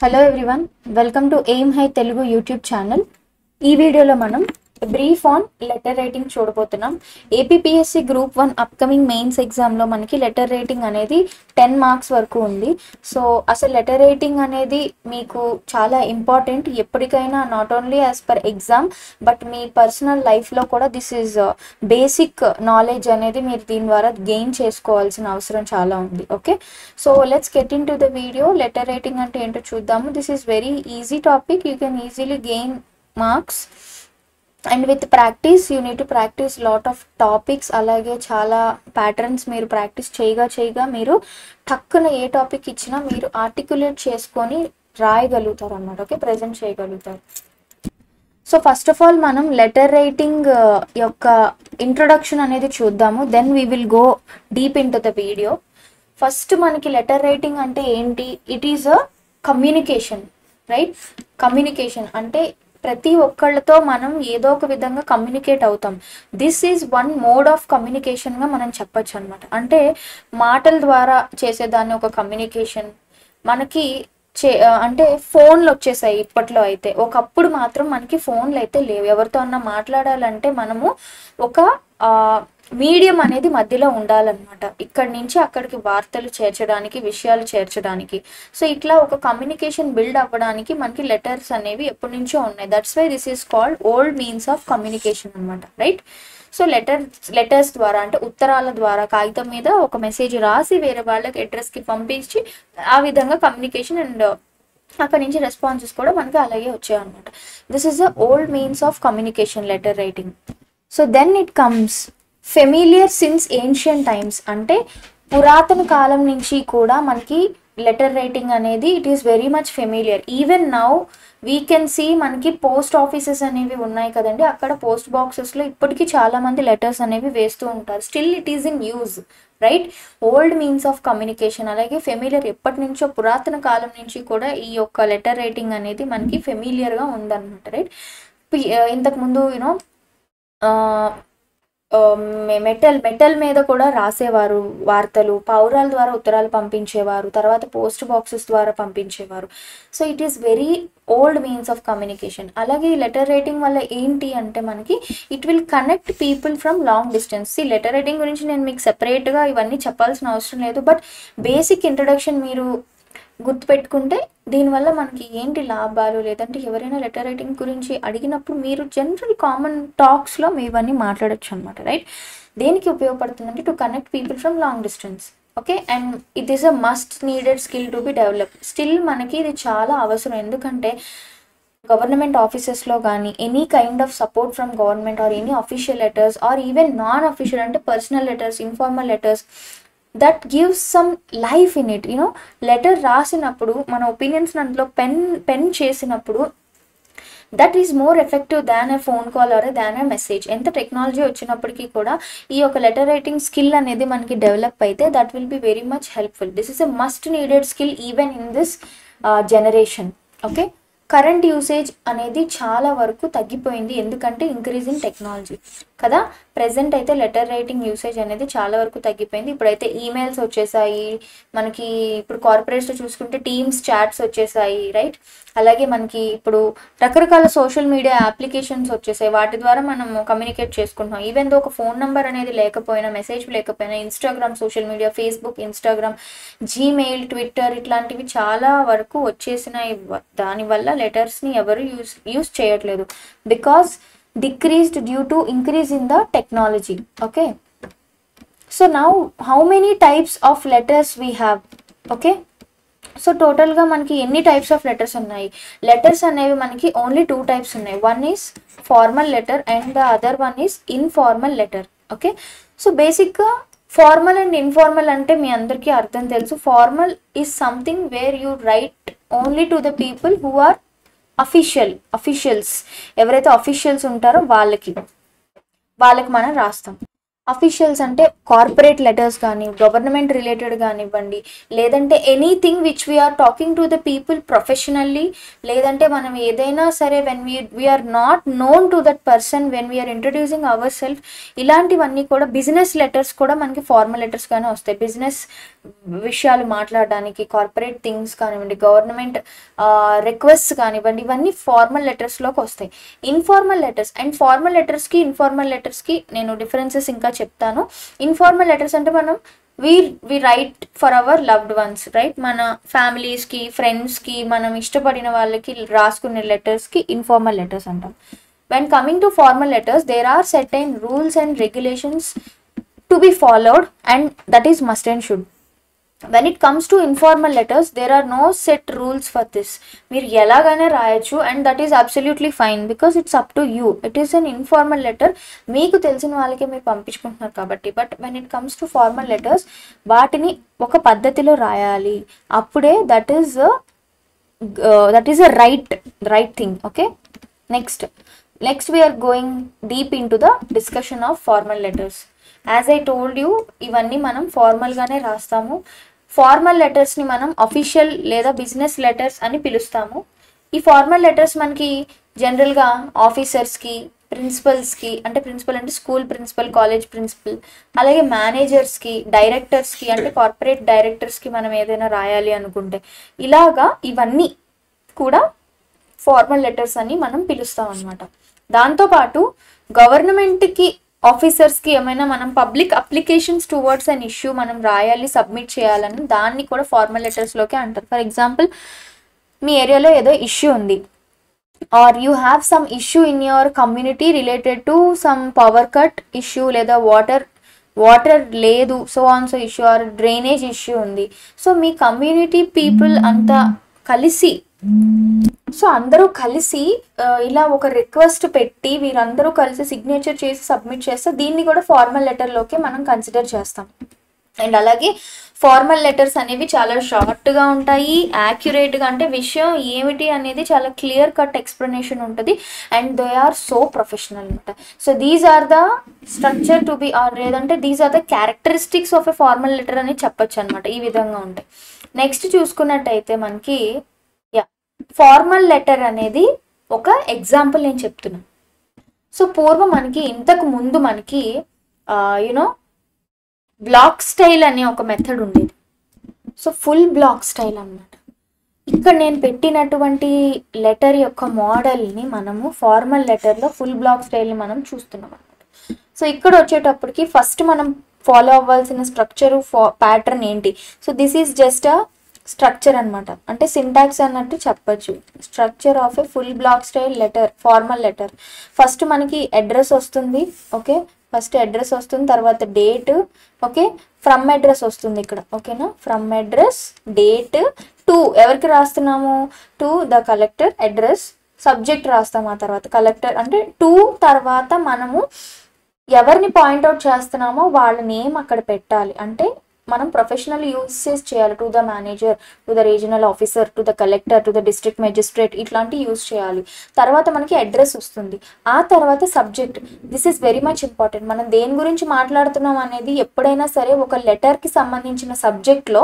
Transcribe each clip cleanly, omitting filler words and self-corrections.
Hello everyone, welcome to Aim High Telugu YouTube channel. ఈ వీడియోలో మనం బ్రీఫ్ ఆన్ లెటర్ రైటింగ్ చూడబోతున్నాం. APPSC group 1 upcoming mains ఎగ్జామ్లో మనకి లెటర్ రైటింగ్ అనేది 10 మార్క్స్ వరకు ఉంది. సో అసలు లెటర్ రైటింగ్ అనేది మీకు చాలా ఇంపార్టెంట్. ఎప్పటికైనా not only as per exam but me personal లైఫ్లో కూడా దిస్ ఈజ్ బేసిక్ నాలెడ్జ్ అనేది మీరు దీని ద్వారా గెయిన్ చేసుకోవాల్సిన అవసరం చాలా ఉంది. Okay, so let's get in to the video. Letter writing అంటే ఏంటో చూద్దాము. This is very easy topic. You can easily gain marks and with practice you need to practice lot of topics. అలాగే చాలా patterns మీరు practice చేయగా మీరు టక్కున ఏ topic ఇచ్చినా మీరు ఆర్టికులేట్ చేసుకొని రాయగలుగుతారు అన్నమాట. ఓకే, ప్రజెంట్ చేయగలుగుతారు. సో ఫస్ట్ ఆఫ్ ఆల్ మనం లెటర్ రైటింగ్ యొక్క ఇంట్రొడక్షన్ అనేది చూద్దాము. Then we will go deep into the video. First మనకి లెటర్ రైటింగ్ అంటే ఏంటి? It is a communication, right? Communication అంటే ప్రతి ఒక్కళ్ళతో మనం ఏదో ఒక విధంగా కమ్యూనికేట్ అవుతాం. This is one mode of కమ్యూనికేషన్గా మనం చెప్పచ్చు అనమాట. అంటే మాటల ద్వారా చేసేదాన్ని ఒక కమ్యూనికేషన్. మనకి అంటే ఫోన్లు వచ్చేసాయి ఇప్పట్లో. అయితే ఒకప్పుడు మాత్రం మనకి ఫోన్లు అయితే లేవు. ఎవరితో అన్నా మాట్లాడాలంటే మనము ఒక మీడియం అనేది మధ్యలో ఉండాలన్నమాట. ఇక్కడి నుంచి అక్కడికి వార్తలు చేర్చడానికి, విషయాలు చేర్చడానికి. సో ఇట్లా ఒక కమ్యూనికేషన్ బిల్డ్ అవ్వడానికి మనకి లెటర్స్ అనేవి ఎప్పటి నుంచో ఉన్నాయి. That's why this is called old means of communication అనమాట, రైట్? సో లెటర్స్ ద్వారా అంటే ఉత్తరాల ద్వారా కాగితం మీద ఒక మెసేజ్ రాసి వేరే వాళ్ళకి అడ్రస్కి పంపించి ఆ విధంగా కమ్యూనికేషన్ అండ్ అక్కడ నుంచి రెస్పాన్సెస్ కూడా మనకి అలాగే వచ్చాయి అనమాట. This is the old means of communication, letter writing. So then it comes familiar since ancient times. అంటే పురాతన కాలం నుంచి కూడా మనకి లెటర్ రైటింగ్ అనేది it is very much familiar. Even now we can see మనకి పోస్ట్ ఆఫీసెస్ అనేవి ఉన్నాయి కదండి. అక్కడ పోస్ట్ బాక్సెస్లో ఇప్పటికీ చాలా మంది లెటర్స్ అనేవి వేస్తూ ఉంటారు. Still it is in use, right? Old means of communication. అలాగే ఫెమిలియర్, ఎప్పటి నుంచో పురాతన కాలం నుంచి కూడా ఈ యొక్క లెటర్ రైటింగ్ అనేది మనకి ఫెమిలియర్గా ఉందన్నమాట, రైట్? ఇంతకుముందు యూనో మెటల్ మీద కూడా రాసేవారు వార్తలు, పావురాల ద్వారా ఉత్తరాలు పంపించేవారు, తర్వాత పోస్ట్ బాక్సెస్ ద్వారా పంపించేవారు. So it is very old means of communication. అలాగే ఈ లెటర్ రైటింగ్ వల్ల ఏంటి అంటే మనకి it will connect people from long distance. ఈ లెటర్ రైటింగ్ గురించి నేను మీకు సెపరేట్గా ఇవన్నీ చెప్పాల్సిన అవసరం లేదు. బట్ బేసిక్ ఇంట్రడక్షన్ మీరు గుర్తుపెట్టుకుంటే దీనివల్ల మనకి ఏంటి లాభాలు, లేదంటే ఎవరైనా లెటర్ రైటింగ్ గురించి అడిగినప్పుడు మీరు జనరల్ కామన్ టాక్స్లో మీ ఇవన్నీ మాట్లాడచ్చు అనమాట, రైట్? దేనికి ఉపయోగపడుతుందంటే to connect people from long distance. Okay, and it is a must needed skill to be develop. Still మనకి ఇది చాలా అవసరం. ఎందుకంటే గవర్నమెంట్ ఆఫీసెస్లో కానీ any kind of support from government or any official letters or even non official అంటే personal letters, informal letters, that gives some life in it. You know letter రాసినప్పుడు మన ఒపీనియన్స్ అందులో పెన్ చేసినప్పుడు that is more effective than a phone call or than a message. ఎంత technology వచ్చినప్పటికీ కూడా ఈ యొక్క లెటర్ రైటింగ్ స్కిల్ అనేది మనకి డెవలప్ అయితే that will be very much helpful. This is a must needed skill even in this generation. Okay, current usage అనేది చాలా వరకు తగ్గిపోయింది. ఎందుకంటే ఇంక్రీజ్ ఇన్ టెక్నాలజీ కదా. ప్రెజెంట్ అయితే లెటర్ రైటింగ్ యూసేజ్ అనేది చాలా వరకు తగ్గిపోయింది. ఇప్పుడైతే ఈమెయిల్స్ వచ్చేసాయి మనకి. ఇప్పుడు కార్పొరేట్స్లో చూసుకుంటే టీమ్స్ చాట్స్ వచ్చేసాయి, రైట్? అలాగే మనకి ఇప్పుడు రకరకాల సోషల్ మీడియా అప్లికేషన్స్ వచ్చేసాయి. వాటి ద్వారా మనం కమ్యూనికేట్ చేసుకుంటున్నాం. ఈవెన్ దో ఒక ఫోన్ నెంబర్ అనేది లేకపోయినా, మెసేజ్ లేకపోయినా, Instagram social media, Facebook, Instagram, Gmail, Twitter ఇట్లాంటివి చాలా వరకు వచ్చేసినాయి. దానివల్ల లెటర్స్ని ఎవరు యూజ్ చేయట్లేదు. Because decreased due to increase in the technology. Okay, so now how many types of letters we have? Okay, so టోటల్గా మనకి ఎన్ని టైప్స్ ఆఫ్ లెటర్స్ ఉన్నాయి? లెటర్స్ అనేవి మనకి ఓన్లీ 2 టైప్స్ ఉన్నాయి. One is formal letter and the other one is informal letter. Okay, so బేసిక్గా formal and informal అంటే మీ అందరికీ అర్థం తెలుసు. Formal is something where you write only to the people who are officials. ఎవరైతే officials ఉంటారో వాళ్ళకి మనం రాస్తాం. అఫీషియల్స్ అంటే కార్పొరేట్ లెటర్స్ కానీ గవర్నమెంట్ రిలేటెడ్ కానివ్వండి, లేదంటే anything which we're talking to the people professionally, లేదంటే మనం ఏదైనా సరే when we're not known to that person when we're introducing our self, ఇలాంటివన్నీ కూడా బిజినెస్ లెటర్స్ కూడా మనకి ఫార్మల్ లెటర్స్ గానే వస్తాయి. బిజినెస్ విషయాలు మాట్లాడడానికి, కార్పొరేట్ థింగ్స్ కానివ్వండి, గవర్నమెంట్ రిక్వెస్ట్ కానివ్వండి, ఇవన్నీ ఫార్మల్ లెటర్స్లోకి వస్తాయి. ఇన్ఫార్మల్ లెటర్స్ అండ్ ఫార్మల్ లెటర్స్కి ఇన్ఫార్మల్ లెటర్స్కి నేను డిఫరెన్సెస్ ఇంకా చెప్తాను. ఇన్ఫార్మల్ లెటర్స్ అంటే మనం we write for our loved ones, right, మన ఫ్యామిలీస్కి, ఫ్రెండ్స్కి, మనం ఇష్టపడిన వాళ్ళకి రాసుకునే లెటర్స్కి ఇన్ఫార్మల్ లెటర్స్ అంటాం. When coming to formal letters, there are certain rules and regulations to be followed and that is must and should. when it comes to informal letters, there are no set rules for this. మీరు ఎలాగైనా రాయొచ్చు and that is absolutely fine because it's up to you. It is an informal letter, మీకు తెలిసిన వాళ్ళకే మీరు పంపించుకుంటున్నారు కాబట్టి. But when it comes to formal letters, వాటిని ఒక పద్ధతిలో రాయాలి, అప్పుడే that is a right thing. Okay, next we are going deep into the discussion of formal letters. As I told you, ఇవన్నీ మనం ఫార్మల్గానే రాస్తాము. ఫార్మల్ లెటర్స్ని మనం అఫీషియల్ లేదా బిజినెస్ లెటర్స్ అని పిలుస్తాము. ఈ ఫార్మల్ లెటర్స్ మనకి జనరల్గా ఆఫీసర్స్కి, ప్రిన్సిపల్స్కి, అంటే ప్రిన్సిపల్ అంటే స్కూల్ ప్రిన్సిపల్, కాలేజ్ ప్రిన్సిపల్, అలాగే మేనేజర్స్కి, డైరెక్టర్స్కి అంటే కార్పొరేట్ డైరెక్టర్స్కి మనం ఏదైనా రాయాలి అనుకుంటే, ఇలాగా ఇవన్నీ కూడా ఫార్మల్ లెటర్స్ అని మనం పిలుస్తాం అన్నమాట. దాంతోపాటు గవర్నమెంట్కి, ఆఫీసర్స్కి ఏమైనా మనం public applications towards an issue మనం రాయాలి, సబ్మిట్ చేయాలని, దాన్ని కూడా ఫార్మల్ లెటర్స్లోకే అంటారు. ఫర్ ఎగ్జాంపుల్, మీ ఏరియాలో ఏదో ఇష్యూ ఉంది, are you have some issue in your community related to some power cut issue, లేదా వాటర్ లేదు, so issue, or drainage issue ఉంది. సో మీ కమ్యూనిటీ పీపుల్ అంతా కలిసి, సో అందరూ కలిసి ఇలా ఒక రిక్వెస్ట్ పెట్టి వీరందరూ కలిసి సిగ్నేచర్ చేసి సబ్మిట్ చేస్తే దీన్ని కూడా ఫార్మల్ లెటర్లోకి మనం కన్సిడర్ చేస్తాం. అండ్ అలాగే ఫార్మల్ లెటర్స్ అనేవి చాలా షార్ట్గా ఉంటాయి, యాక్యురేట్గా, అంటే విషయం ఏమిటి అనేది చాలా క్లియర్ కట్ ఎక్స్ప్లెనేషన్ ఉంటుంది, and they are so professional అనమాట. So these are the structure to be, or లేదంటే these are the characteristics of a formal letter అని చెప్పొచ్చు అనమాట. ఈ విధంగా ఉంటాయి. నెక్స్ట్ చూసుకున్నట్టయితే మనకి ఫార్మల్ లెటర్ అనేది ఒక ఎగ్జాంపుల్ నేను చెప్తున్నాను. సో పూర్వం మనకి, ఇంతకు ముందు మనకి బ్లాక్ స్టైల్ అనే ఒక మెథడ్ ఉండేది. సో ఫుల్ బ్లాక్ స్టైల్ అన్నమాట. ఇక్కడ నేను పెట్టినటువంటి లెటర్ యొక్క మోడల్ని మనము ఫార్మల్ లెటర్లో ఫుల్ బ్లాక్ స్టైల్ని మనం చూస్తున్నాం అన్నమాట. సో ఇక్కడ వచ్చేటప్పటికి ఫస్ట్ మనం ఫాలో అవ్వాల్సిన స్ట్రక్చరు, ప్యాటర్న్ ఏంటి? So this is just a structure అనమాట, అంటే సింటాక్స్ అన్నట్టు చెప్పచ్చు. Structure of a full block style letter, formal letter. First మనకి అడ్రస్ వస్తుంది. ఓకే, ఫస్ట్ అడ్రస్ వస్తుంది, తర్వాత డేట్. ఓకే, ఫ్రమ్ అడ్రస్ వస్తుంది ఇక్కడ. ఓకేనా, ఫ్రమ్ అడ్రస్, డేట్, టు ఎవరికి రాస్తున్నాము? To the collector, address, subject రాస్తాము. ఆ తర్వాత కలెక్టర్, అంటే టు తర్వాత మనము ఎవరిని పాయింట్అవుట్ చేస్తున్నామో వాళ్ళ నేమ్ అక్కడ పెట్టాలి. అంటే మనం ప్రొఫెషనల్ యూసెస్ చేయాలి. To the manager, to the regional officer, to the collector, to the district magistrate, ఇట్లాంటి యూస్ చేయాలి. తర్వాత మనకి అడ్రస్ వస్తుంది. ఆ తర్వాత subject. This is very much important. మనం దేని గురించి మాట్లాడుతున్నాం అనేది ఎప్పుడైనా సరే ఒక లెటర్కి సంబంధించిన సబ్జెక్ట్లో,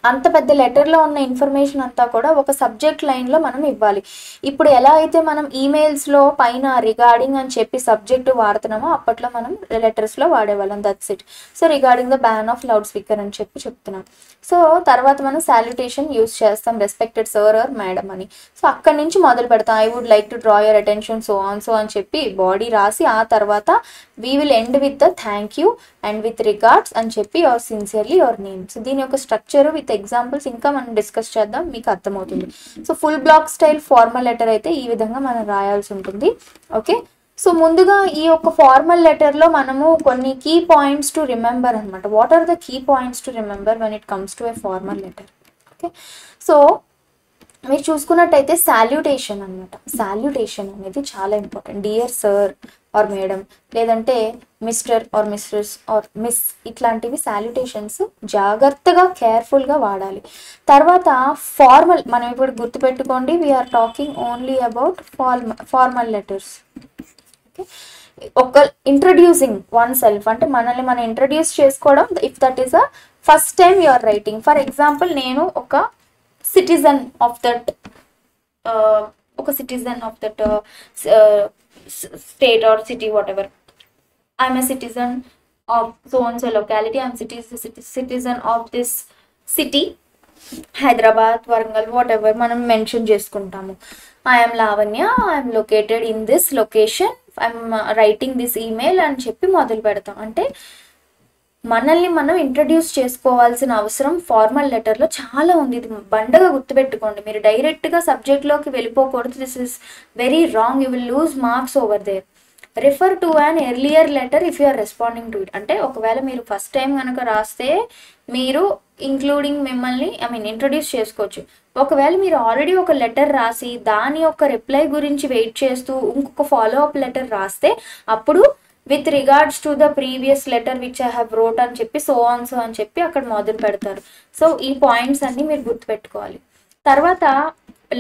అంత పెద్ద లెటర్లో ఉన్న ఇన్ఫర్మేషన్ అంతా కూడా ఒక సబ్జెక్ట్ లైన్లో మనం ఇవ్వాలి. ఇప్పుడు ఎలా అయితే మనం ఈమెయిల్స్లో పైన రిగార్డింగ్ అని చెప్పి సబ్జెక్టు వాడుతున్నామో, అప్పట్లో మనం లెటర్స్లో వాడేవాళ్ళం. That's it. So regarding the ban of loud speaker అని చెప్తున్నాం. సో తర్వాత మనం సాల్యుటేషన్ యూస్ చేస్తాం, రెస్పెక్టెడ్ సర్ ఆర్ మేడం అని. సో అక్కడి నుంచి మొదలు పెడతాం. I would like to draw your attention so అని చెప్పి బాడీ రాసి, ఆ తర్వాత we will end with the thank you and with regards అని చెప్పి your sincerely your name. So దీని యొక్క స్ట్రక్చర్ విత్ ఎగ్జాంపుల్స్ ఇంకా మనం డిస్కస్ చేద్దాం, మీకు అర్థమవుతుంది. So full block style formal letter అయితే ఈ విధంగా మనం రాయాల్సి ఉంటుంది. ఓకే, సో ముందుగా ఈ యొక్క ఫార్మల్ లెటర్లో మనము కొన్ని కీ పాయింట్స్ టు రిమెంబర్ అనమాట. What are the key points to remember when it comes to a formal letter? Okay, so మీరు చూసుకున్నట్టయితే సాల్యుటేషన్ అనమాట. సాల్యుటేషన్ అనేది చాలా important. Dear sir or madam, లేదంటే mister or mistress or miss, ఇట్లాంటివి salutations జాగ్రత్తగా కేర్ఫుల్గా వాడాలి. తర్వాత ఫార్మల్, మనం ఇప్పుడు గుర్తుపెట్టుకోండి, we're talking only about formal letters. Okay, ఒక ఇంట్రడ్యూసింగ్ వన్ సెల్ఫ్ అంటే మనల్ని మనం ఇంట్రడ్యూస్ చేసుకోవడం, if that is a first time you are writing. For example నేను ఒక citizen of that state or city, whatever. I'm a citizen of so and so locality, I'm citizen of this city, Hyderabad, Warangal, whatever మనం mention చేసుకుంటాము. I'm Lavanya, I'm located in this location, I'm writing this email అని చెప్పి మొదలు పెడతాం. అంటే మనల్ని మనం introduce చేసుకోవాల్సిన అవసరం ఫార్మల్ లెటర్లో చాలా ఉంది. ఇది బండగా గుర్తుపెట్టుకోండి. మీరు డైరెక్ట్గా సబ్జెక్ట్లోకి వెళ్ళిపోకూడదు. This is very wrong. You will lose marks over there. Refer to an earlier letter if you are responding to it. అంటే ఒకవేళ మీరు ఫస్ట్ టైం కనుక రాస్తే మీరు ఇంక్లూడింగ్ మిమ్మల్ని ఇంట్రడ్యూస్ చేసుకోవచ్చు. ఒకవేళ మీరు ఆల్రెడీ ఒక లెటర్ రాసి దాని యొక్క రిప్లై గురించి వెయిట్ చేస్తూ ఇంకొక ఫాలో అప్ లెటర్ రాస్తే అప్పుడు with regards to the previous letter which I have wrote అని చెప్పి సో అని చెప్పి అక్కడ మొదలు పెడతారు. సో ఈ పాయింట్స్ అన్ని మీరు గుర్తుపెట్టుకోవాలి. తర్వాత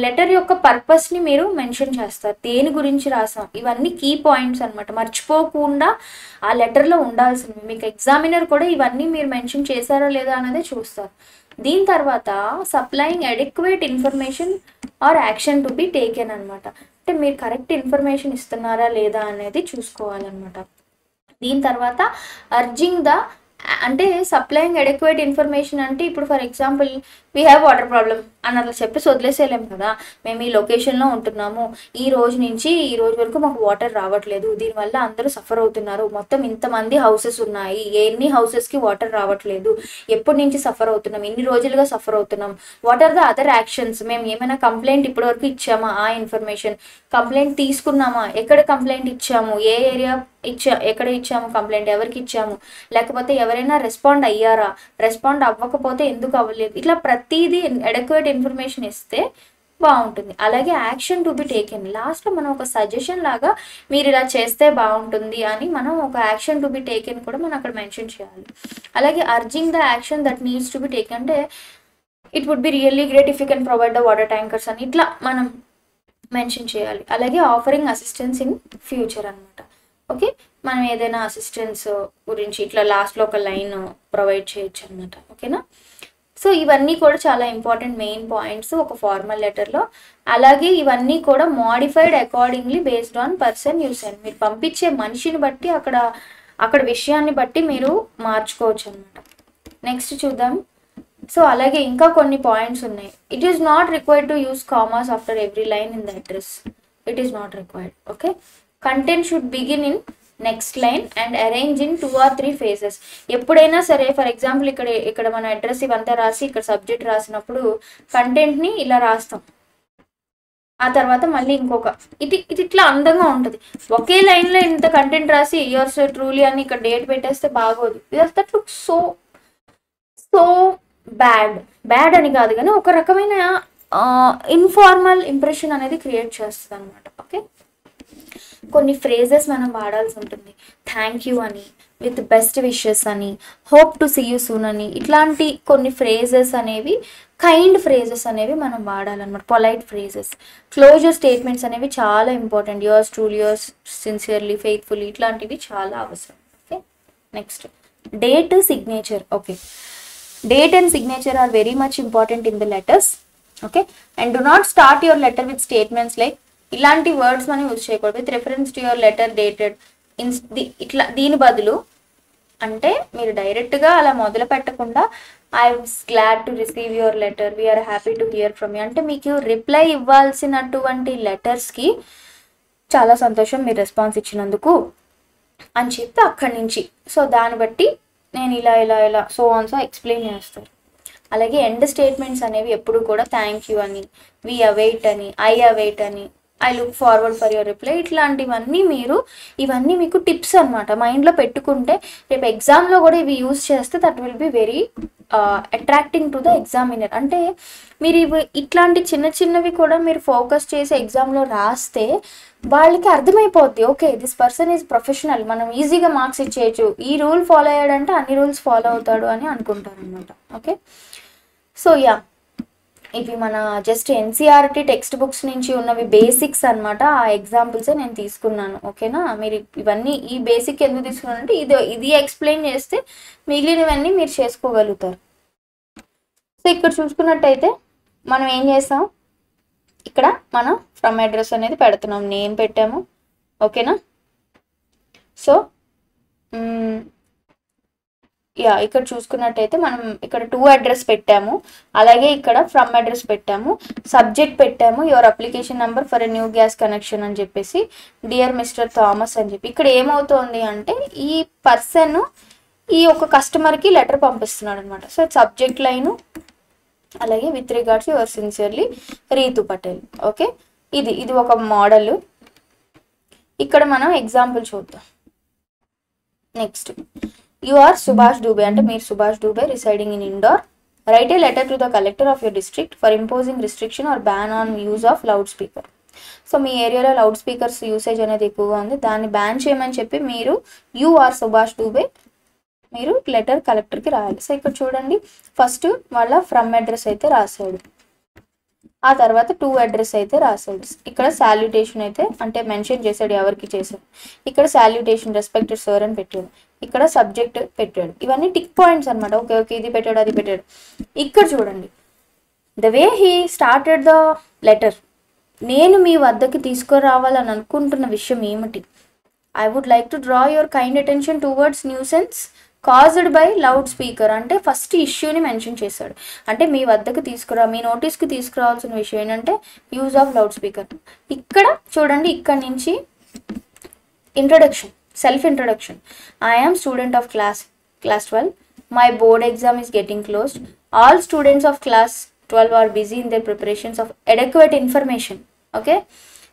లెటర్ యొక్క పర్పస్ని మీరు మెన్షన్ చేస్తారు. దేని గురించి రాసాం, ఇవన్నీ కీ పాయింట్స్ అనమాట. మర్చిపోకుండా ఆ లెటర్లో ఉండాల్సినవి. మీకు ఎగ్జామినర్ కూడా ఇవన్నీ మీరు మెన్షన్ చేశారా లేదా అనేది చూస్తారు. దీని తర్వాత supplying adequate information are action to be taken అనమాట. అంటే మీరు కరెక్ట్ ఇన్ఫర్మేషన్ ఇస్తున్నారా లేదా అనేది చూసుకోవాలన్నమాట. దీని తర్వాత అర్జింగ్ ద, అంటే సప్లయింగ్ అడిక్వేట్ ఇన్ఫర్మేషన్ అంటే ఇప్పుడు for example we have water problem అని అట్లా చెప్పేసి వదిలేసేయలేము కదా. మేము ఈ లొకేషన్లో ఉంటున్నాము, ఈ రోజు నుంచి ఈ రోజు వరకు మాకు వాటర్ రావట్లేదు, దీనివల్ల అందరూ సఫర్ అవుతున్నారు, మొత్తం ఇంతమంది హౌసెస్ ఉన్నాయి, ఎన్ని హౌసెస్కి వాటర్ రావట్లేదు, ఎప్పటి నుంచి సఫర్ అవుతున్నాం, ఇన్ని రోజులుగా సఫర్ అవుతున్నాం, what are the other actions, మేము ఏమైనా కంప్లైంట్ ఇప్పటి వరకు ఇచ్చామా, ఆ ఇన్ఫర్మేషన్, కంప్లైంట్ తీసుకున్నామా, ఎక్కడ కంప్లైంట్ ఇచ్చాము, ఏ ఏరియా ఎక్కడ ఇచ్చాము కంప్లైంట్, ఎవరికి ఇచ్చాము, లేకపోతే ఎవరైనా రెస్పాండ్ అయ్యారా, రెస్పాండ్ అవ్వకపోతే ఎందుకు అవ్వలేదు, ఇట్లా ప్రతిదీ అడెక్వేట్ ఇన్ఫర్మేషన్ ఇస్తే బాగుంటుంది. అలాగే యాక్షన్ టు బి టేకెన్, లాస్ట్లో మనం ఒక సజెషన్ లాగా మీరు ఇలా చేస్తే బాగుంటుంది అని మనం ఒక యాక్షన్ టు బి టేకెన్ కూడా మనం అక్కడ మెన్షన్ చేయాలి. అలాగే urging the action that needs to be taken, అంటే it would be really great if you can provide the water tankers అని ఇట్లా మనం మెన్షన్ చేయాలి. అలాగే ఆఫరింగ్ అసిస్టెన్స్ ఇన్ ఫ్యూచర్ అనమాట. ఓకే, మనం ఏదైనా అసిస్టెన్స్ గురించి ఇట్లా లాస్ట్లో ఒక లైన్ ప్రొవైడ్ చేయొచ్చు అనమాట. ఓకేనా. సో ఇవన్నీ కూడా చాలా ఇంపార్టెంట్ మెయిన్ పాయింట్స్ ఒక ఫార్మల్ లెటర్లో. అలాగే ఇవన్నీ కూడా modified accordingly based on person you send. మీరు పంపించే మనిషిని బట్టి అక్కడ విషయాన్ని బట్టి మీరు మార్చుకోవచ్చు అనమాట. నెక్స్ట్ చూద్దాం. సో అలాగే ఇంకా కొన్ని పాయింట్స్ ఉన్నాయి. It is not required to use commas after every line in the address. It is not required. Okay, content should begin in next line and arrange in 2 or 3 phases. ఎప్పుడైనా సరే for example ఇక్కడ మన address ఇవంతా రాసి ఇక్కడ subject రాసినప్పుడు కంటెంట్ని ఇలా రాస్తాం, ఆ తర్వాత మళ్ళీ ఇంకొక ఇది ఇట్లా అందంగా ఉంటుంది. ఒకే లైన్లో ఇంత కంటెంట్ రాసి యువర్స్ ట్రూలీ అని ఇక్కడ డేట్ పెట్టేస్తే బాగోదు. దట్ లుక్ సో బ్యాడ్ అని కాదు కానీ ఒక రకమైన ఇన్ఫార్మల్ ఇంప్రెషన్ అనేది క్రియేట్ చేస్తుంది అనమాట. ఓకే, కొన్ని ఫ్రేజెస్ మనం వాడాల్సి ఉంటుంది. థ్యాంక్ యూ అని, విత్ బెస్ట్ విషెస్ అని, hope to see you soon అని, ఇట్లాంటి కొన్ని ఫ్రేజెస్ అనేవి కైండ్ ఫ్రేజెస్ అనేవి మనం వాడాలన్నమాట. Polite phrases. క్లోజర్ స్టేట్మెంట్స్ అనేవి చాలా important. Yours truly, yours sincerely, faithfully, ఇట్లాంటివి చాలా అవసరం. Okay, next date, signature. Okay, date and signature are very much important in the letters. Okay, and do not start your letter with statements like, ఇలాంటి words మనం use చేయకూడదు. With reference to your letter dated ఇట్లా, దీని బదులు అంటే మీరు డైరెక్ట్గా అలా మొదలు పెట్టకుండా I was glad to receive your letter, we're happy to hear from you, అంటే మీకు రిప్లై ఇవ్వాల్సినటువంటి లెటర్స్కి చాలా సంతోషం మీరు రెస్పాన్స్ ఇచ్చినందుకు అని చెప్పి అక్కడి నుంచి సో దాన్ని బట్టి నేను ఇలా సో ఎక్స్ప్లెయిన్ చేస్తారు. అలాగే ఎండ్ స్టేట్మెంట్స్ అనేవి ఎప్పుడు కూడా థ్యాంక్ యూ అని, వి అవైట్ అని, ఐ అవైట్ అని, I look forward for your reply, ఇట్లాంటివన్నీ ఇవన్నీ మీకు టిప్స్ అనమాట. మైండ్లో పెట్టుకుంటే రేపు ఎగ్జామ్లో కూడా ఇవి యూజ్ చేస్తే that will be very attracting to the examiner. అంటే మీరు ఇట్లాంటి చిన్నవి కూడా మీరు ఫోకస్ చేసి ఎగ్జామ్లో రాస్తే వాళ్ళకి అర్థమైపోద్ది, okay this person is professional, మనం ఈజీగా మార్క్స్ ఇచ్చేయచ్చు, ఈ రూల్ ఫాలో అయ్యాడంటే అన్ని రూల్స్ ఫాలో అవుతాడు అని అనుకుంటారు అనమాట. ఓకే, సో యా, ఇవి మన జస్ట్ ఎన్సీఆర్టీ టెక్స్ట్ బుక్స్ నుంచి ఉన్నవి బేసిక్స్ అనమాట. ఆ ఎగ్జాంపుల్సే నేను తీసుకున్నాను. ఓకేనా, మీరు ఇవన్నీ ఈ బేసిక్ ఎందుకు తీసుకున్నానంటే ఇది ఎక్స్ప్లెయిన్ చేస్తే మిగిలినవన్నీ మీరు చేసుకోగలుగుతారు. సో ఇక్కడ చూసుకున్నట్టయితే మనం ఏం చేస్తాం, ఇక్కడ మనం ఫ్రమ్ అడ్రస్ అనేది పెడుతున్నాం, నేమ్ పెట్టాము. ఓకేనా, సో ఇక్కడ చూసుకున్నట్టయితే మనం ఇక్కడ టు అడ్రస్ పెట్టాము, అలాగే ఇక్కడ ఫ్రమ్ అడ్రస్ పెట్టాము, సబ్జెక్ట్ పెట్టాము your application number for a new gas connection అని చెప్పేసి, డియర్ మిస్టర్ థామస్ అని చెప్పి. ఇక్కడ ఏమవుతోంది అంటే ఈ పర్సన్ ఈ ఒక కస్టమర్కి లెటర్ పంపిస్తున్నాడు అనమాట. సో సబ్జెక్ట్ లైను, అలాగే with regards yours sincerely Ritu Patel. Okay, ఇది ఒక మోడల్. ఇక్కడ మనం ఎగ్జాంపుల్ చూద్దాం. Next, you are Subhash Dubey అంటే మీరు Subhash Dubey residing in Indore. Write a letter to the collector of your district for imposing restriction or ban on use of loud speaker. So మీ ఏరియాలో loud speakers usage అనేది ఎక్కువగా ఉంది, దాన్ని బ్యాన్ చేయమని చెప్పి మీరు యు ఆర్ సుభాష్ డూబే మీరు లెటర్ కలెక్టర్కి రాయాలి. సో ఇక్కడ చూడండి, ఫస్ట్ వాళ్ళ ఫ్రమ్ అడ్రస్ అయితే రాశాడు, ఆ తర్వాత టు అడ్రస్ అయితే రాశాడు. ఇక్కడ సాల్యుటేషన్ అయితే అంటే మెన్షన్ చేశాడు ఎవరికి చేశాడు. ఇక్కడ సాల్యుటేషన్ రెస్పెక్టెడ్ సర్ అని పెట్టాడు, ఇక్కడ సబ్జెక్ట్ పెట్టాడు. ఇవన్నీ టిక్ పాయింట్స్ అనమాట. ఓకే ఓకే, ఇది పెట్టాడు అది పెట్టాడు. ఇక్కడ చూడండి, the way he started the letter. నేను మీ వద్దకు తీసుకురావాలని అనుకుంటున్న విషయం ఏమిటి? I would like to draw your kind attention towards nuisance caused by loud speaker. అంటే ఫస్ట్ ఇష్యూని మెన్షన్ చేశాడు. అంటే మీ వద్దకు మీ నోటీస్కి తీసుకురావాల్సిన విషయం ఏంటంటే యూజ్ ఆఫ్ లౌడ్ స్పీకర్. ఇక్కడ చూడండి, ఇక్కడ నుంచి introduction, self introduction. I am student of class 12. My board exam is getting closed. All students of class 12 are busy in their preparations of adequate information. Okay,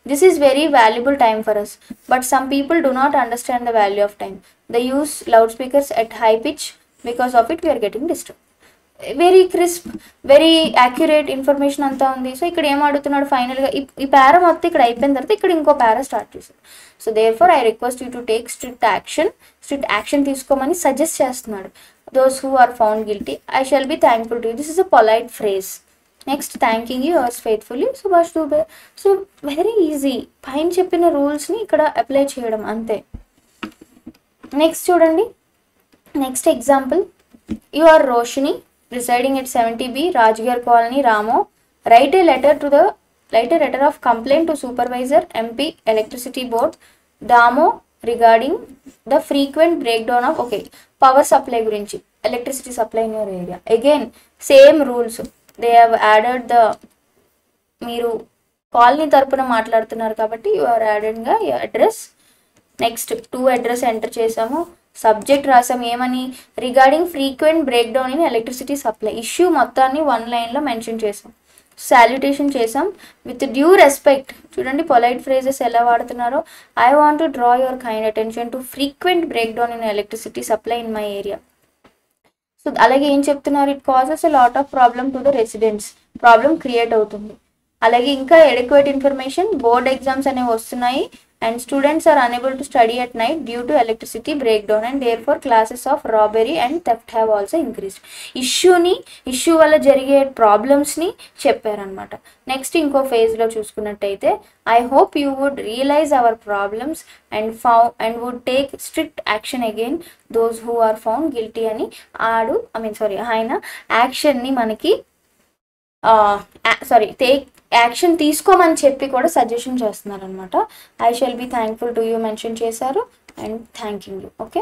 this is very valuable time for us, but some people do not understand the value of time. They use loudspeakers at high pitch. Because of it we are getting disturbed. Very crisp, very accurate information అంతా ఉంది. So ఇక్కడ ఏం అడుగుతున్నాడు ఫైనల్గా, ఈ పారా మొత్తం ఇక్కడ అయిపోయిన తర్వాత ఇక్కడ ఇంకో పారా స్టార్ట్ చేశాడు. So therefore I request you to take strict action తీసుకోమని సజెస్ట్ చేస్తున్నాడు. Those who are found guilty I shall be thankful to you. This is a polite phrase. Next, thanking you yours faithfully Subhash Dubey. So very easy, పైన చెప్పిన రూల్స్ని ఇక్కడ apply చేయడం అంతే. Next చూడండి, next example, you are Roshini residing at 70B Rajgar Colony, Ramo. Write a letter of complaint to supervisor MP Electricity Board Damo regarding the frequent breakdown of power supply gurinchi, electricity supply in your area. Again same rules they have added. The మీరు colony తరపున మాట్లాడుతున్నారు కాబట్టి you are adding your address. Next, to address enter చేసాము, subject రాసాం ఏమని, regarding frequent break down in electricity supply. Issue మొత్తాన్ని 1 లైన్లో mention చేసాం. సాల్యుటేషన్ చేసాం విత్ డ్యూ రెస్పెక్ట్. చూడండి పొలైట్ ఫ్రేజెస్ ఎలా వాడుతున్నారో. I want to draw your kind attention to frequent break down in electricity supply in my area. So అలాగే ఏం చెప్తున్నారు, it causes a lot of problem to the residents. Problem create అవుతుంది. అలాగే ఇంకా adequate information, board exams అనేవి వస్తున్నాయి and students are unable to study at night due to electricity breakdown and therefore classes of robbery and theft have also increased. Issue వల్ల జరిగే ప్రాబ్లమ్స్ని చెప్పారనమాట. Next ఇంకో ఫేజ్లో చూసుకున్నట్టయితే, I hope you would realise our problems and would take strict action again those who are found guilty అని ఆయన యాక్షన్ని మనకి యాక్షన్ తీసుకోమని చెప్పి కూడా సజెషన్ చేస్తున్నారు అనమాట. I shall be thankful to you mention చేశారు and thanking you. Okay,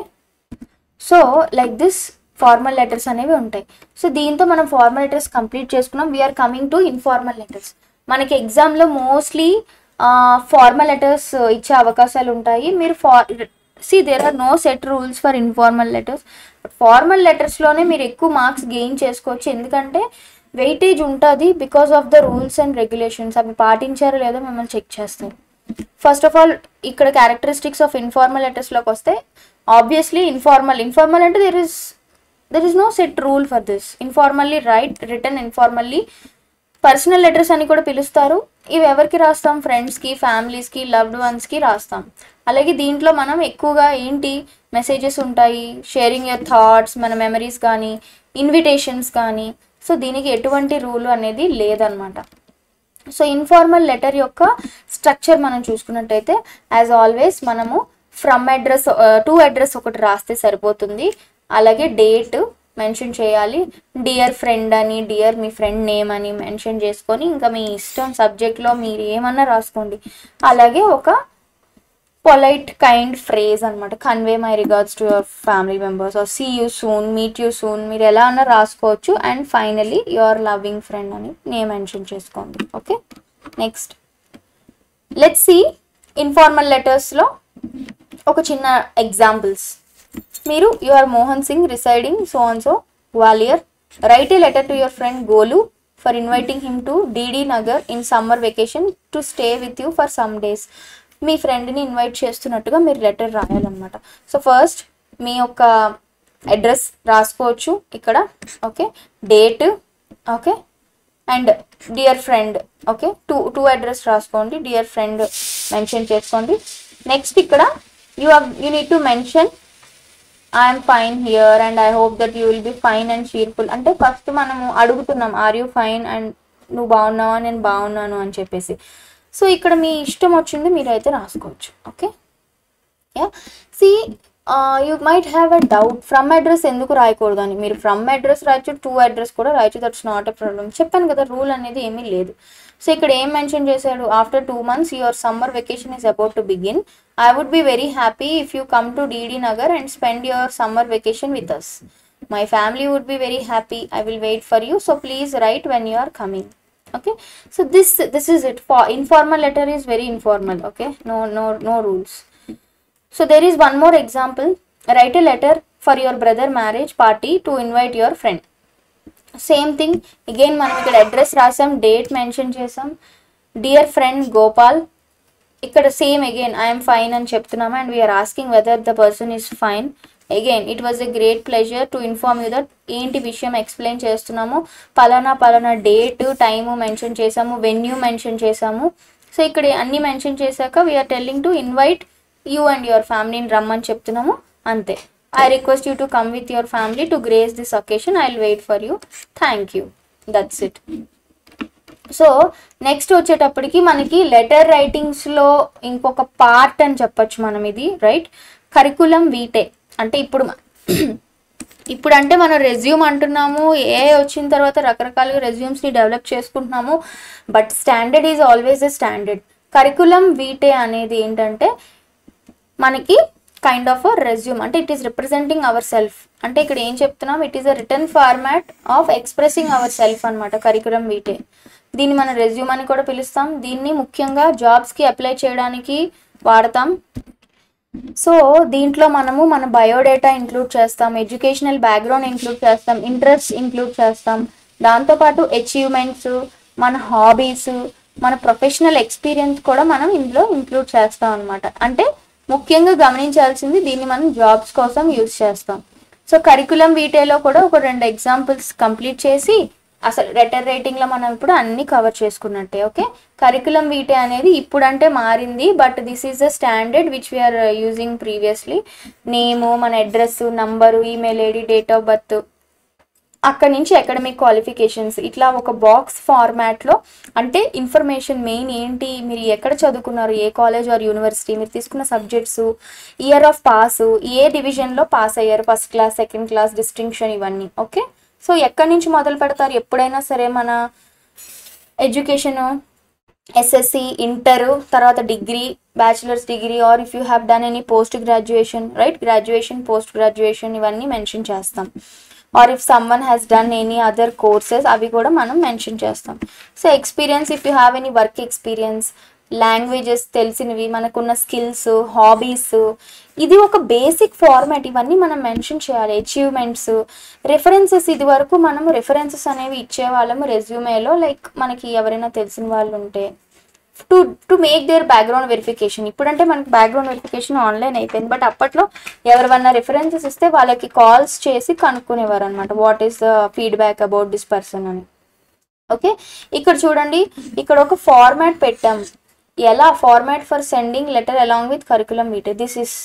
so like this formal letters అనేవి ఉంటాయి. సో దీంతో మనం ఫార్మల్ లెటర్స్ కంప్లీట్ చేసుకున్నాం. We're coming to informal letters. మనకి ఎగ్జామ్లో మోస్ట్లీ ఫార్మల్ లెటర్స్ ఇచ్చే అవకాశాలు ఉంటాయి. మీరు there are no set rules for informal letters. Formal లెటర్స్లోనే మీరు ఎక్కువ మార్క్స్ గెయిన్ చేసుకోవచ్చు, ఎందుకంటే వెయిటేజ్ ఉంటుంది because of the rules and regulations. అవి పాటించారో లేదో మిమ్మల్ని చెక్ చేస్తారు. ఫస్ట్ ఆఫ్ ఆల్ ఇక్కడ క్యారెక్టరిస్టిక్స్ ఆఫ్ ఇన్ఫార్మల్ లెటర్స్లోకి వస్తే, ఆబ్వియస్లీ ఇన్ఫార్మల్ అంటే there is no set rule for this. Informally written informally. Personal letters అని కూడా పిలుస్తారు. ఇవి ఎవరికి రాస్తాం, ఫ్రెండ్స్కి, ఫ్యామిలీస్కి, లవ్డ్ వన్స్కి రాస్తాం. అలాగే దీంట్లో మనం ఎక్కువగా మెసేజెస్ ఉంటాయి, షేరింగ్ యువర్ థాట్స్, మన మెమరీస్ కానీ, ఇన్విటేషన్స్ కానీ, సో దీనికి ఎటువంటి రూల్ అనేది లేదనమాట. సో ఇన్ఫార్మల్ లెటర్ యొక్క స్ట్రక్చర్ మనం చూసుకున్నట్టయితే యాజ్ ఆల్వేస్ మనము ఫ్రమ్ అడ్రస్ టు అడ్రస్ ఒకటి రాస్తే సరిపోతుంది. అలాగే డేట్ మెన్షన్ చేయాలి, డియర్ ఫ్రెండ్ అని, డియర్ మీ ఫ్రెండ్ నేమ్ అని మెన్షన్ చేసుకొని ఇంకా మీ ఇష్టం సబ్జెక్ట్లో మీరు ఏమన్నా రాసుకోండి. అలాగే ఒక పొలైట్ కైండ్ ఫ్రేజ్ అనమాట, convey my regards to your family members or see you soon, meet you soon, మీరు ఎలా అన్నా రాసుకోవచ్చు. And finally your loving friend అని నేమ్ మెన్షన్ చేసుకోండి. Okay, next let's see informal లెటర్స్లో ఒక చిన్న ఎగ్జాంపుల్స్. మీరు you are Mohan Singh residing so and so Gwalior, write a letter to your friend Golu for inviting him to DD Nagar in summer vacation to stay with you for some days. మీ ఫ్రెండ్ని invite చేస్తున్నట్టుగా మీరు letter రాయాలన్నమాట. So first మీ యొక్క address రాసుకోవచ్చు ఇక్కడ. Okay, date, okay, and dear friend. Okay, to address రాసుకోండి, డియర్ ఫ్రెండ్ మెన్షన్ చేసుకోండి. నెక్స్ట్ ఇక్కడ you need to mention I am fine here and I hope that you will be fine and cheerful. అంటే first మనము అడుగుతున్నాం are you fine and నువ్వు బాగున్నావా, నేను బాగున్నాను అని చెప్పేసి. సో ఇక్కడ మీ ఇష్టం వచ్చింది మీరైతే రాసుకోవచ్చు. Okay, yeah. See you might have a doubt from address ఎందుకు రాయకూడదు అని. మీరు ఫ్రమ్ అడ్రస్ రాయొచ్చు, టు అడ్రస్ కూడా రాయొచ్చు, దట్స్ నాట్ ఎ ప్రాబ్లం. చెప్పాను కదా రూల్ అనేది ఏమీ లేదు. సో ఇక్కడ ఏం మెన్షన్ చేశాడు, after 2 months your summer vacation is about to begin. I would be very happy if you come to DD Nagar and spend your summer vacation with us. My family would be very happy. I will wait for you. So please write when you are coming. Okay. So this is it. For informal letter is very informal. Okay. No rules. So there is one more example. Write a letter for your brother marriage party to invite your friend. Same thing. Again మనం ఇక్కడ address రాసాం, date mention చేసాం, dear friend Gopal. ఇక్కడ same again I'm fine అని చెప్తున్నాము and we're asking whether the person is fine. Again it was a great pleasure to inform you that. ఏంటి విషయం explain చేస్తున్నాము, పలానా డేట్ టైము మెన్షన్ చేసాము, వెన్యూ మెన్షన్ చేసాము. సో ఇక్కడ అన్ని మెన్షన్ చేశాక we're telling to invite you and your ఫ్యామిలీని రమ్మని చెప్తున్నాము, అంతే. I request you to come with your family to grace this occasion. I will wait for you. Thank you. That's it. So next వచ్చేటప్పటికి మనకి letter రైటింగ్స్లో ఇంకొక part అని చెప్పచ్చు మనం ఇది, రైట్? కరికులం వీటే. అంటే ఇప్పుడు అంటే మనం రెజ్యూమ్ అంటున్నాము, ఏ వచ్చిన తర్వాత రకరకాలుగా రెజ్యూమ్స్ని డెవలప్ చేసుకుంటున్నాము, but standard is always a standard. Curriculum vitae అనేది ఏంటంటే మనకి కైండ్ ఆఫ్ అ రెజ్యూమ్, అంటే it is representing our self. అంటే ఇక్కడ ఏం చెప్తున్నాం, it is a written format of expressing our self అనమాట కరికులం వీటే. దీన్ని మనం రెజ్యూమ్ అని కూడా పిలుస్తాం. దీన్ని ముఖ్యంగా జాబ్స్కి అప్లై చేయడానికి వాడతాం. సో దీంట్లో మనము మన బయోడేటా ఇంక్లూడ్ చేస్తాం, ఎడ్యుకేషనల్ బ్యాక్గ్రౌండ్ ఇంక్లూడ్ చేస్తాం, ఇంట్రెస్ట్ ఇంక్లూడ్ చేస్తాం, దాంతోపాటు అచీవ్మెంట్స్, మన హాబీస్, మన ప్రొఫెషనల్ ఎక్స్పీరియన్స్ కూడా మనం ఇందులో ఇంక్లూడ్ చేస్తాం అనమాట. అంటే ముఖ్యంగా గమనించాల్సింది దీన్ని మనం జాబ్స్ కోసం యూజ్ చేస్తాం. సో కరికులం వీటేలో కూడా ఒక 2 ఎగ్జాంపుల్స్ కంప్లీట్ చేసి అసలు లెటర్ రైటింగ్లో మనం ఇప్పుడు అన్ని కవర్ చేసుకున్నట్టే. ఓకే, కరికులం వీటే అనేది ఇప్పుడంటే మారింది, but this is the standard which we're using previously. Name, మన address, number, email ID, date of birth, అక్కడి నుంచి అకాడమిక్ క్వాలిఫికేషన్స్, ఇట్లా ఒక బాక్స్ ఫార్మాట్లో. అంటే ఇన్ఫర్మేషన్ మెయిన్ ఏంటి, మీరు ఎక్కడ చదువుకున్నారు, ఏ కాలేజ్ ఆర్ యూనివర్సిటీ, మీరు తీసుకున్న సబ్జెక్ట్స్, ఇయర్ ఆఫ్ పాస్, ఏ డివిజన్లో పాస్ అయ్యారు, first class, second class, distinction, ఇవన్నీ. ఓకే, సో ఎక్కడి నుంచి మొదలు పెడతారు ఎప్పుడైనా సరే మన ఎడ్యుకేషన్, ఎస్ఎస్సి, ఇంటర్, తర్వాత degree, bachelor's degree, or if you have done any post graduation, right, graduation, post graduation, ఇవన్నీ మెన్షన్ చేస్తాం. Or if someone has done any other courses, అవి కూడా మనం మెన్షన్ చేస్తాం. So experience, if you have any work experience, languages తెలిసినవి, మనకున్న skills, hobbies, ఇది ఒక బేసిక్ ఫార్మాట్. ఇవన్నీ మనం మెన్షన్ చేయాలి. అచీవ్మెంట్స్, రెఫరెన్సెస్, ఇది వరకు మనం రెఫరెన్సెస్ అనేవి ఇచ్చేవాళ్ళము రెజ్యూమేలో, లైక్ మనకి ఎవరైనా తెలిసిన వాళ్ళు ఉంటే to make their background verification. ఇప్పుడంటే మనకి బ్యాక్గ్రౌండ్ వెరిఫికేషన్ ఆన్లైన్ అయిపోయింది, బట్ అప్పట్లో ఎవరివన్నా రెఫరెన్సెస్ ఇస్తే వాళ్ళకి కాల్స్ చేసి కనుక్కునేవారు అనమాట, what is the feedback about this person అని. ఓకే, ఇక్కడ చూడండి, ఇక్కడ ఒక ఫార్మాట్ పెట్టాం. ఎలా format for sending letter along with curriculum vitae. This is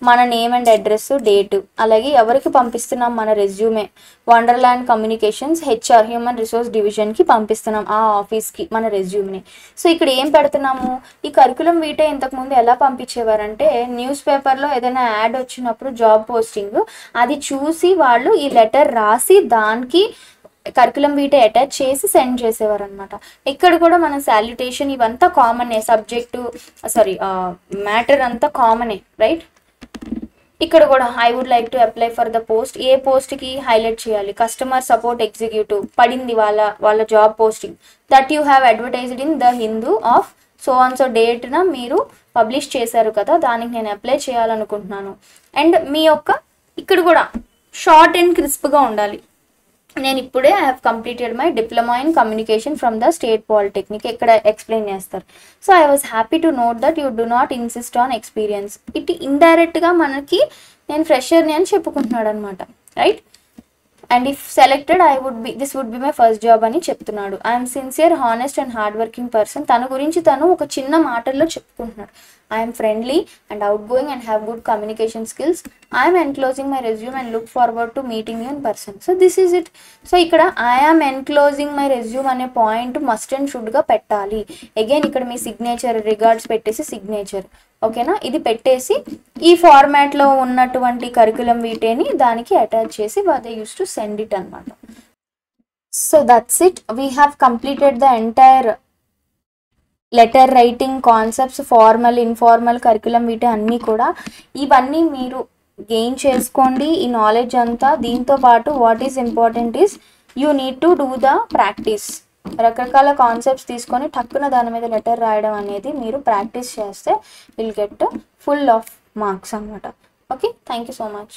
మన నేమ్ అండ్ అడ్రస్, డేటు, అలాగే ఎవరికి పంపిస్తున్నాం మన resume, Wonderland communications HR human resource డివిజన్కి పంపిస్తున్నాం ఆ ఆఫీస్కి మన రెజ్యూమ్ని. సో ఇక్కడ ఏం పెడుతున్నాము, ఈ కరికులం వీటే ఇంతకుముందు ఎలా పంపించేవారంటే న్యూస్ పేపర్లో ఏదైనా యాడ్ వచ్చినప్పుడు జాబ్ పోస్టింగ్ అది చూసి వాళ్ళు ఈ లెటర్ రాసి దానికి కరికులం వీటే అటాచ్ చేసి సెండ్ చేసేవారు అనమాట. ఇక్కడ కూడా మన సాల్యుటేషన్ ఇవంతా కామనే, సబ్జెక్టు మ్యాటర్ అంతా కామనే, రైట్. ఇక్కడ కూడా I would like to apply for the post, ఏ పోస్ట్కి హైలైట్ చేయాలి, కస్టమర్ సపోర్ట్ ఎగ్జిక్యూటివ్ పడింది వాళ్ళ job posting, that you have advertised in the Hindu of so on so డేట్న మీరు పబ్లిష్ చేశారు కదా, దానికి నేను అప్లై చేయాలనుకుంటున్నాను. అండ్ మీ యొక్క ఇక్కడ కూడా షార్ట్ అండ్ క్రిస్ప్గా ఉండాలి. నేను ఇప్పుడే I have completed my diploma in communication from the state polytechnic ఇక్కడ ఎక్స్ప్లెయిన్ చేస్తారు. So I was happy to note that you do not insist on experience. It ఇండైరెక్ట్గా మనకి నేను ఫ్రెషర్ని అని చెప్పుకుంటున్నాడు అనమాట, right. And if selected this would be my first job అని చెప్తున్నాడు. I'm sincere, honest and hard working person. తన గురించి తను ఒక చిన్న మాటల్లో చెప్పుకుంటున్నాడు. I'm friendly and out going and have good communication skills. I'm enclosing my resume and look forward to meeting you in person. So this is it. So ఇక్కడ I'm enclosing my resume అనే point must and షుడ్గా పెట్టాలి. Again ఇక్కడ మీ signature, regards పెట్టేసి signature, ఓకేనా, ఇది పెట్టేసి ఈ ఫార్మాట్లో ఉన్నటువంటి కరికులం వీటేని దానికి అటాచ్ చేసి they use to send it అనమాట. So that's it. We have completed the entire letter writing concepts, formal, informal, curriculum vitae అన్నీ కూడా. ఇవన్నీ మీరు గెయిన్ చేసుకోండి ఈ నాలెడ్జ్ అంతా. దీంతో పాటు what is important is you need to do the practice. రకరకాల కాన్సెప్ట్స్ తీసుకొని టక్కున దాని మీద లెటర్ రాయడం అనేది మీరు ప్రాక్టీస్ చేస్తే will get full of marks అనమాట. Okay, thank you so much.